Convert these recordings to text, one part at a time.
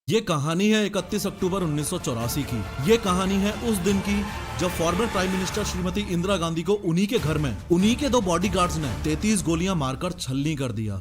ये कहानी है 31 अक्टूबर 1984 की। ये कहानी है उस दिन की जब former prime minister Shrimati Indira Gandhi को उन्हीं के घर में उन्हीं के दो बॉडीगार्ड्स ने 33 गोलियां मारकर छलनी कर दिया।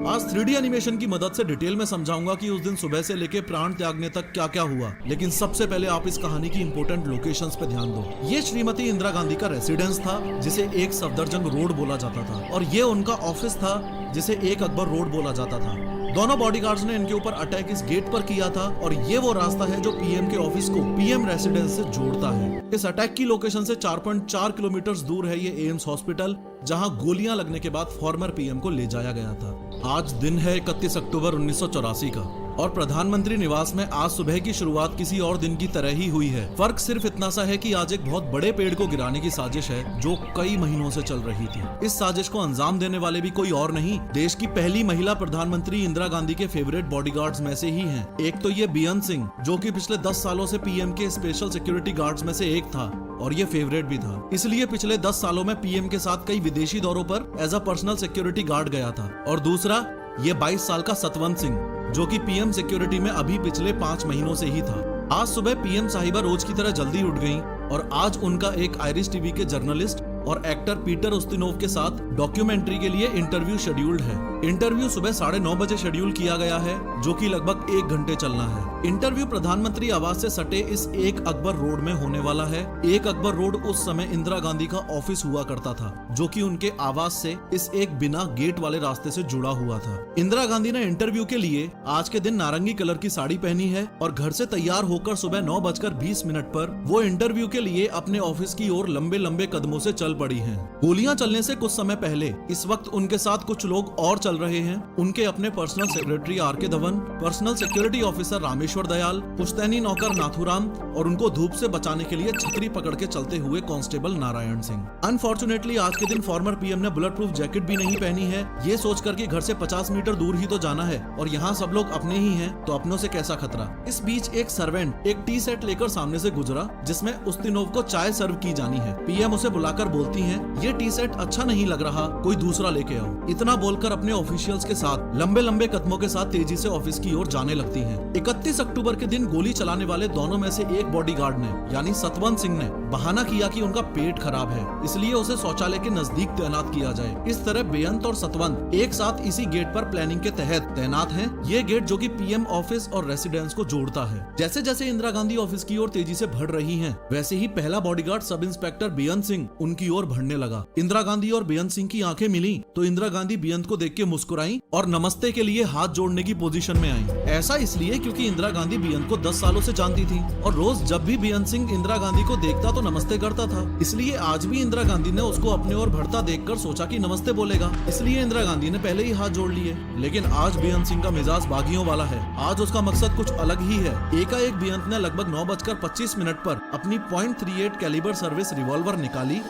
आज 3D एनिमेशन की मदद से डिटेल में समझाऊंगा कि उस दिन सुबह से लेके प्राण त्यागने तक क्या क्या हुआ, लेकिन सबसे पहले आप इस कहानी की इंपॉर्टेंट लोकेशंस पे ध्यान दो। ये श्रीमती इंदिरा गांधी का रेसिडेंस था जिसे एक सफदरजंग रोड बोला जाता था, और ये उनका ऑफिस था जिसे एक अकबर रोड बोला जाता था। दोनों बॉडीगार्ड्स ने इनके ऊपर अटैक इस गेट पर किया था, और ये वो रास्ता है जो पीएम के ऑफिस को पीएम रेसिडेंस से जोड़ता है। इस अटैक की लोकेशन से 4.4 किलोमीटर दूर है ये एम्स हॉस्पिटल, जहां गोलियां लगने के बाद फॉर्मर पीएम को ले जाया गया था। आज दिन है 31 अक्टूबर 1984 का, और प्रधानमंत्री निवास में आज सुबह की शुरुआत किसी और दिन की तरह ही हुई है। फर्क सिर्फ इतना सा है कि आज एक बहुत बड़े पेड़ को गिराने की साजिश है जो कई महीनों से चल रही थी। इस साजिश को अंजाम देने वाले भी कोई और नहीं, देश की पहली महिला प्रधानमंत्री इंदिरा गांधी के फेवरेट बॉडीगार्ड्स में से ही हैं। एक तो ये बेअंत सिंह, जो कि पिछले 10 सालों से पीएम के स्पेशल सिक्योरिटी गार्ड्स में से एक था, और ये फेवरेट भी था, इसलिए पिछले 10 सालों में पीएम के साथ कई विदेशी दौरों पर as a personal security guard गया था। और दूसरा ये 22 साल का सतवंत सिंह, जो कि पीएम सिक्योरिटी में अभी पिछले 5 महीनों से ही था। आज सुबह पीएम साहिबा रोज की तरह जल्दी उठ गईं, और आज उनका एक आयरिश टीवी के जर्नलिस्ट और एक्टर पीटर उस्तिनोव के साथ डॉक्यूमेंट्री के लिए इंटरव्यू शेड्यूल्ड है। इंटरव्यू सुबह 9:30 बजे शेड्यूल किया गया है, जो कि लगभग 1 घंटे चलना है। इंटरव्यू प्रधानमंत्री आवास से सटे इस एक अकबर रोड में होने वाला है। एक अकबर रोड उस समय इंदिरा गांधी का ऑफिस हुआ करता था, जो कि उनके आवास से इस एक बिना गेट वाले रास्ते से जुड़ा हुआ था। इंदिरा गांधी ने इंटरव्यू के लिए आज के दिन नारंगी कलर की साड़ी पहनी है, और घर से तैयार होकर सुबह 9:20 पर वो इंटरव्यू के लिए अपने ऑफिस की ओर लंबे लंबे कदमों से चल पड़ी हैं। गोलियां चलने से कुछ समय पहले इस वक्त उनके साथ कुछ लोग और चल रहे हैं। उनके अपने personal secretary R K. Dhawan, personal security officer Rameshwar Dayal, पुश्तैनी नौकर नाथुराम, और उनको धूप से बचाने के लिए छतरी पकड़ के चलते हुए कांस्टेबल नारायण सिंह। अनफॉर्चुनेटली आज के दिन फॉर्मर पीएम ने बुलेट प्रूफ जैकेट भी नहीं पहनी है, ये सोचकर कि घर से 50 मीटर दूर ही तो जाना है, और यहाँ सब लोग अपने ही हैं, तो अपनों से कैसा खतरा। इस बीच एक सर्वेंट एक टी सेट लेकर सामने से गुजरा, जिसमें उस्तिनोव को चाय सर्व की जानी है। पीएम उसे बुलाकर बोलती हैं, ये टी सेट अच्छा नहीं लग रहा, कोई दूसरा लेके आओ। इतना बोलकर अपने ऑफिशियल्स के साथ लंबे लंबे कदमों के साथ तेजी से ऑफिस की ओर जाने लगती हैं। 31 अक्टूबर के दिन गोली चलाने वाले दोनों में से एक बॉडीगार्ड ने, यानी सतवंत सिंह ने, बहाना किया कि उनका पेट खराब है, इसलिए उसे शौचालय के नजदीक तैनात किया जाए। इस तरह बेअंत और सतवंत एक साथ इसी गेट पर प्लानिंग के तहत तैनात हैं। ये गेट जो कि पीएम ऑफिस और रेसिडेंस को जोड़ता है। जैसे जैसे इंदिरा गांधी ऑफिस की ओर तेजी से बढ़ रही हैं, वैसे ही पहला बॉडीगार्ड सब इंस्पेक्टर बेअंत सिंह उनकी ओर बढ़ने लगा। इंदिरा गांधी और बेअंत सिंह की आंखें मिली तो इंदिरा गांधी बेअंत को देख के मुस्कुराई और नमस्ते के लिए हाथ जोड़ने की पोजीशन में आई। ऐसा इसलिए क्योंकि इंदिरा गांधी बेअंत को 10 सालों से जानती थी, और रोज जब भी बेअंत सिंह इंदिरा गांधी को देखता तो नमस्ते करता था। इसलिए आज भी इंदिरा गांधी ने उसको अपने ओर बढ़ता देखकर सोचा कि नमस्ते बोलेगा, इसलिए इंदिरा गांधी ने पहले ही हाथ जोड़ लिए। लेकिन आज बेअंत सिंह का मिजाज बागियों वाला है। आज उसका मकसद कुछ अलग ही है। एकाएक बेअंत ने लगभग 9:25 पर अपनी .38 कैलिबर सर्विस रिवॉल्वर निकाली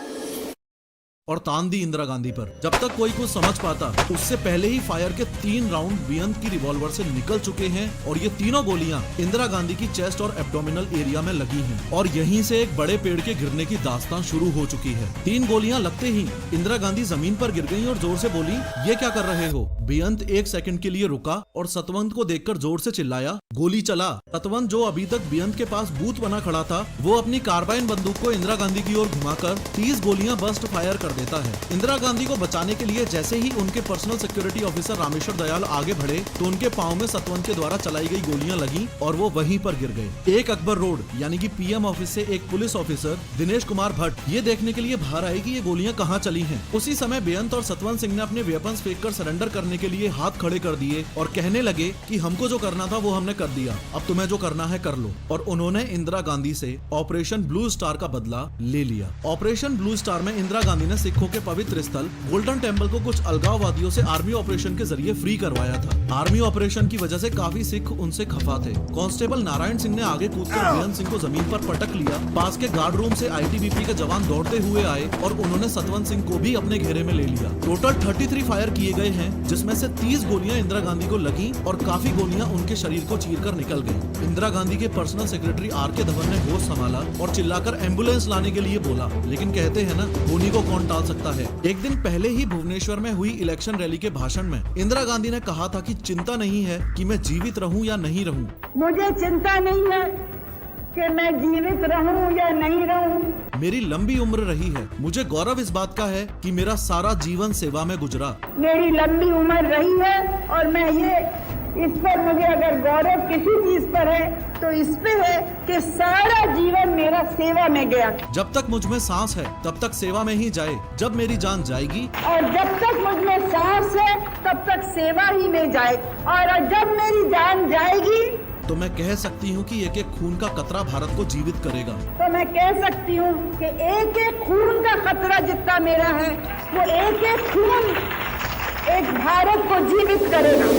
और तान दी इंदिरा गांधी पर। जब तक कोई कुछ समझ पाता, उससे पहले ही फायर के 3 राउंड बेअंत की रिवॉल्वर से निकल चुके हैं, और ये तीनों गोलियां इंदिरा गांधी की चेस्ट और एब्डोमिनल एरिया में लगी हैं, और यहीं से एक बड़े पेड़ के गिरने की दास्तान शुरू हो चुकी है। 3 गोलियां लगते ही इंदिरा गांधी जमीन पर गिर गई और जोर से बोली, ये क्या कर रहे हो। बेअंत 1 सेकंड के लिए रुका और सतवंत को देखकर जोर से चिल्लाया, गोली चला। सतवंत, जो अभी तक बेअंत के पास बूथ बना खड़ा था, वो अपनी कार्बाइन बंदूक को इंदिरा गांधी की ओर घुमाकर 30 गोलियां बर्स्ट फायर कर देता है। इंदिरा गांधी को बचाने के लिए जैसे ही उनके personal security officer Rameshwar Dayal आगे बढ़े, तो उनके पांव में सतवंत के द्वारा चलाई गई गोलियां लगी और वो वहीं पर गिर गए। एक अकबर रोड यानी कि पीएम ऑफिस से एक पुलिस ऑफिसर दिनेश कुमार भट्ट ये देखने के लिए बाहर आए कि ये गोलियां कहां चली हैं। उसी समय बेअंत और सतवंत सिंह ने अपने वेपन्स फेंककर सरेंडर करने के लिए हाथ खड़े कर दिए और कहने लगे कि हमको जो करना था वो हमने कर दिया, अब तुम्हें जो करना है कर लो। और उन्होंने इंदिरा गांधी से ऑपरेशन ब्लू स्टार का बदला ले लिया। ऑपरेशन ब्लू स्टार में इंदिरा गांधी ने सिखों के पवित्र स्थल गोल्डन टेम्पल को कुछ अलगाववादियों से आर्मी ऑपरेशन के जरिए फ्री करवाया था। आर्मी ऑपरेशन की वजह से काफी सिख उनसे खफा थे। कांस्टेबल नारायण सिंह ने आगे कूदकर बेअंत सिंह को जमीन पर पटक लिया। पास के गार्ड रूम से आईटीबीपी के जवान दौड़ते हुए आए और उन्होंने सतवंत सिंह को भी अपने घेरे में ले लिया। टोटल 33 फायर किए गए हैं, जिसमें से 30 गोलियां इंदिरा गांधी को लगी और काफी गोलियां उनके शरीर को चीरकर निकल गयी। इंदिरा गांधी के पर्सनल सेक्रेटरी आर.के. धवन ने होश संभाला और चिल्लाकर एम्बुलेंस लाने के लिए बोला, लेकिन कहते हैं ना, खूनी को कौन डाल सकता है। एक दिन पहले ही भुवनेश्वर में हुई इलेक्शन रैली के भाषण में इंदिरा गांधी ने कहा था कि चिंता नहीं है कि मैं जीवित रहूं या नहीं रहूं। मुझे चिंता नहीं है कि मैं जीवित रहूं या नहीं रहूं। मेरी लंबी उम्र रही है। मुझे गौरव इस बात का है कि मेरा सारा जीवन सेवा में गुजरा। मेरी लंबी उम्र रही है और मैं इस पर मुझे अगर गौरव किसी चीज पर है तो इस पे है कि सारा जीवन मेरा सेवा में गया। जब तक मुझ में सांस है तब तक सेवा में ही जाए। जब मेरी जान जाएगी और जब तक मुझ में सांस है तब तक सेवा ही में जाए। और जब मेरी जान जाएगी तो मैं कह सकती हूँ कि एक एक खून का कतरा भारत को जीवित करेगा। तो मैं कह सकती हूँ कि एक एक खून का खतरा जितना मेरा है वो एक एक खून एक भारत को जीवित करेगा।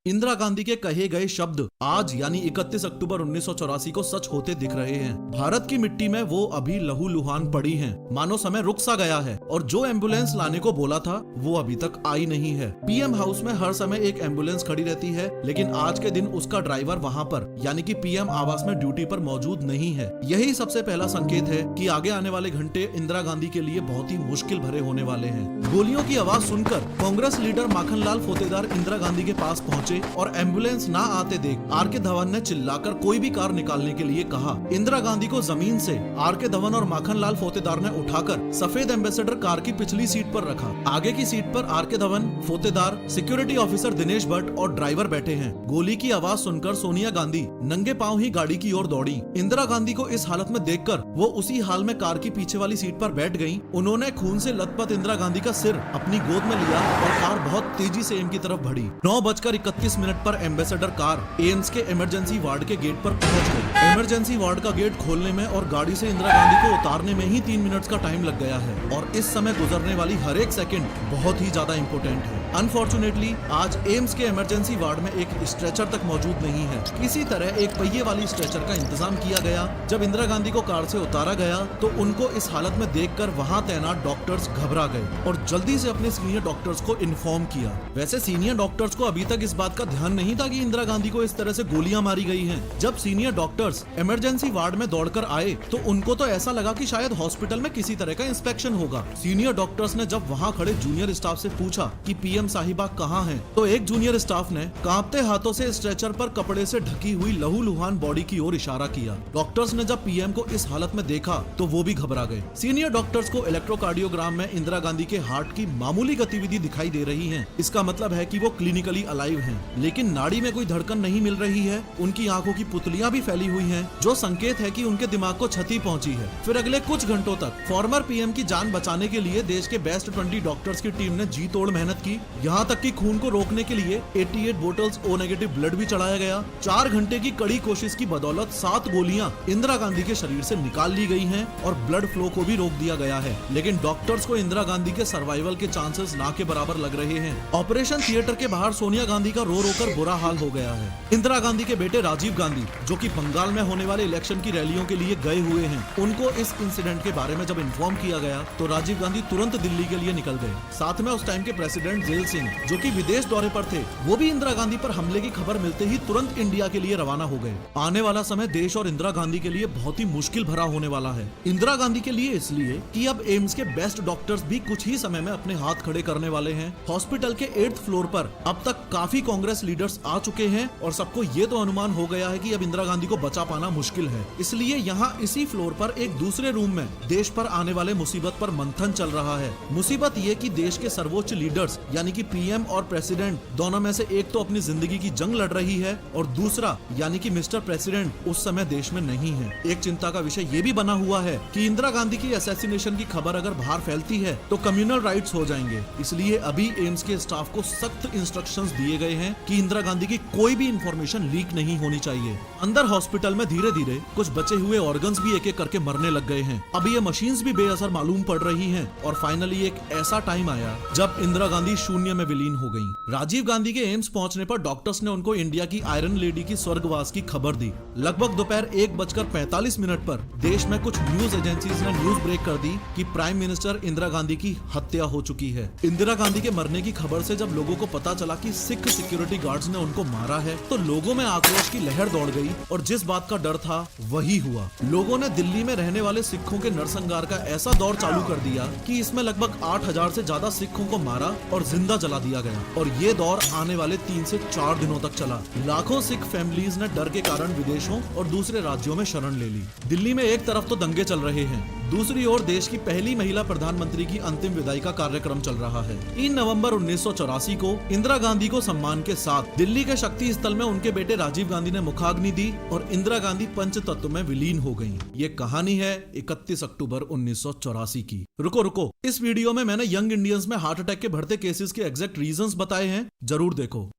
इंदिरा गांधी के कहे गए शब्द आज यानी 31 अक्टूबर 1984 को सच होते दिख रहे हैं। भारत की मिट्टी में वो अभी लहूलुहान पड़ी हैं। मानो समय रुक सा गया है और जो एम्बुलेंस लाने को बोला था वो अभी तक आई नहीं है। पीएम हाउस में हर समय एक एम्बुलेंस खड़ी रहती है, लेकिन आज के दिन उसका ड्राइवर वहाँ पर यानी कि पीएम आवास में ड्यूटी पर मौजूद नहीं है। यही सबसे पहला संकेत है कि आगे आने वाले घंटे इंदिरा गांधी के लिए बहुत ही मुश्किल भरे होने वाले हैं। गोलियों की आवाज सुनकर कांग्रेस लीडर माखनलाल फोतेदार इंदिरा गांधी के पास पहुंचे और एम्बुलेंस ना आते देख आर.के. धवन ने चिल्लाकर कोई भी कार निकालने के लिए कहा। इंदिरा गांधी को जमीन से आर.के. धवन और माखनलाल फोतेदार ने उठाकर सफेद एम्बेसडर कार की पिछली सीट पर रखा। आगे की सीट पर R K. Dhawan, Fotedar, security officer Dinesh Bhatt और ड्राइवर बैठे हैं। गोली की आवाज सुनकर सोनिया गांधी नंगे पांव ही गाड़ी की ओर दौड़ी। इंदिरा गांधी को इस हालत में देखकर वो उसी हाल में कार की पीछे वाली सीट पर बैठ गयी। उन्होंने खून से लथपथ इंदिरा गांधी का सिर अपनी गोद में लिया और कार बहुत तेजी से एम की तरफ बढ़ी। 9:31 पर एम्बेसडर कार एम्स के इमरजेंसी वार्ड के गेट पर पहुंच गई। इमरजेंसी वार्ड का गेट खोलने में और गाड़ी से इंदिरा गांधी को उतारने में ही 3 मिनट का टाइम लग गया है और इस समय गुजरने वाली हर एक सेकंड बहुत ही ज्यादा इम्पोर्टेंट है। अनफॉर्चुनेटली आज एम्स के इमरजेंसी वार्ड में एक स्ट्रेचर तक मौजूद नहीं है। किसी तरह एक पहिए वाली स्ट्रेचर का इंतजाम किया गया। जब इंदिरा गांधी को कार से उतारा गया तो उनको इस हालत में देखकर वहां तैनात डॉक्टर्स घबरा गए और जल्दी से अपने सीनियर डॉक्टर्स को इन्फॉर्म किया। वैसे सीनियर डॉक्टर्स को अभी तक इस बात का ध्यान नहीं था कि इंदिरा गांधी को इस तरह से गोलियां मारी गई हैं। जब सीनियर डॉक्टर्स इमरजेंसी वार्ड में दौड़कर आए तो उनको तो ऐसा लगा कि शायद हॉस्पिटल में किसी तरह का इंस्पेक्शन होगा। सीनियर डॉक्टर्स ने जब वहां खड़े जूनियर स्टाफ से पूछा कि पीएम साहिबा कहां हैं, तो एक जूनियर स्टाफ ने कांपते हाथों से स्ट्रेचर पर कपड़े से ढकी हुई लहूलुहान बॉडी की ओर इशारा किया। डॉक्टर्स ने जब पीएम को इस हालत में देखा तो वो भी घबरा गए। सीनियर डॉक्टर्स को इलेक्ट्रोकार्डियोग्राम में इंदिरा गांधी के हार्ट की मामूली गतिविधि दिखाई दे रही है। इसका मतलब है कि वो क्लिनिकली अलाइव हैं, लेकिन नाड़ी में कोई धड़कन नहीं मिल रही है। उनकी आंखों की पुतलियां भी फैली हुई हैं, जो संकेत है कि उनके दिमाग को क्षति पहुंची है। फिर अगले कुछ घंटों तक फॉर्मर पीएम की जान बचाने के लिए देश के बेस्ट 20 डॉक्टर्स की टीम ने जी तोड़ मेहनत की। यहां तक कि खून को रोकने के लिए 88 बोतल्स ओ नेगेटिव ब्लड भी चढ़ाया गया। 4 घंटे की कड़ी कोशिश की बदौलत 7 गोलियां इंदिरा गांधी के शरीर से निकाल ली गई हैं और ब्लड फ्लो को भी रोक दिया गया है। लेकिन डॉक्टर्स को इंदिरा गांधी के सर्वाइवल के चांसेस ना के बराबर लग रहे हैं। ऑपरेशन थिएटर के बाहर सोनिया गांधी का रो कर बुरा हाल हो गया है। इंदिरा गांधी के बेटे राजीव गांधी, जो कि बंगाल में होने वाले इलेक्शन की रैलियों के लिए गए हुए हैं, उनको इस इंसिडेंट के बारे में जब इन्फॉर्म किया गया तो राजीव गांधी तुरंत दिल्ली के लिए निकल गए। साथ में उस टाइम के प्रेसिडेंट जेल सिंह, जो कि विदेश दौरे पर थे, वो भी इंदिरा गांधी पर हमले की खबर मिलते ही तुरंत इंडिया के लिए रवाना हो गए। आने वाला समय देश और इंदिरा गांधी के लिए बहुत ही मुश्किल भरा होने वाला है। इंदिरा गांधी के लिए इसलिए कि अब एम्स के बेस्ट डॉक्टर्स भी कुछ ही समय में अपने हाथ खड़े करने वाले हैं। हॉस्पिटल के 8th फ्लोर पर अब तक काफी कांग्रेस लीडर्स आ चुके हैं और सबको ये तो अनुमान हो गया है कि अब इंदिरा गांधी को बचा पाना मुश्किल है। इसलिए यहाँ इसी फ्लोर पर एक दूसरे रूम में देश पर आने वाले मुसीबत पर मंथन चल रहा है। मुसीबत ये कि देश के सर्वोच्च लीडर्स यानी कि पीएम और प्रेसिडेंट दोनों में से एक तो अपनी जिंदगी की जंग लड़ रही है और दूसरा यानी कि मिस्टर प्रेसिडेंट उस समय देश में नहीं है। एक चिंता का विषय ये भी बना हुआ है कि इंदिरा गांधी की असैसिनेशन की खबर अगर बाहर फैलती है तो कम्युनल राइट्स हो जाएंगे। इसलिए अभी एम्स के स्टाफ को सख्त इंस्ट्रक्शंस दिए गए हैं कि इंदिरा गांधी की कोई भी इंफॉर्मेशन लीक नहीं होनी चाहिए। अंदर हॉस्पिटल में धीरे धीरे कुछ बचे हुए ऑर्गन्स भी एक एक करके मरने लग गए हैं। अब ये मशीन्स भी बेअसर मालूम पड़ रही हैं और फाइनली एक ऐसा टाइम आया जब इंदिरा गांधी शून्य शून्य में विलीन हो गईं। राजीव गांधी के एम्स पहुंचने पर डॉक्टर्स ने उनको इंडिया की आयरन लेडी की स्वर्गवास की खबर दी। लगभग दोपहर 1:45 पर देश में कुछ न्यूज एजेंसीज ने न्यूज ब्रेक कर दी कि प्राइम मिनिस्टर इंदिरा गांधी की हत्या हो चुकी है। इंदिरा गांधी के मरने की खबर से जब लोगों को पता चला कि सिख सिक्योरिटी गार्ड्स ने उनको मारा है तो लोगों में आक्रोश की लहर दौड़ गई और जिस बात का डर था वही हुआ। लोगों ने दिल्ली में रहने वाले सिखों के नरसंहार का ऐसा दौर चालू कर दिया कि इसमें लगभग 8,000 से ज्यादा सिखों को मारा और जिंदा जला दिया गया और ये दौर आने वाले 3 से 4 दिनों तक चला। लाखों सिख फैमिलीज ने डर के कारण विदेशों और दूसरे राज्यों में शरण ले ली। दिल्ली में एक तरफ तो दंगे चल रहे हैं, दूसरी ओर देश की पहली महिला प्रधानमंत्री की अंतिम विदाई का कार्यक्रम चल रहा है। 3 नवंबर 1984 को इंदिरा गांधी को सम्मान के साथ दिल्ली के शक्ति स्थल में उनके बेटे राजीव गांधी ने मुखाग्नि दी और इंदिरा गांधी पंचतत्व में विलीन हो गयी। ये कहानी है 31 अक्टूबर 1984 की। रुको, इस वीडियो में मैंने यंग इंडियंस में हार्ट अटैक के बढ़ते केसेस के एग्जैक्ट रीजंस बताए हैं, जरूर देखो।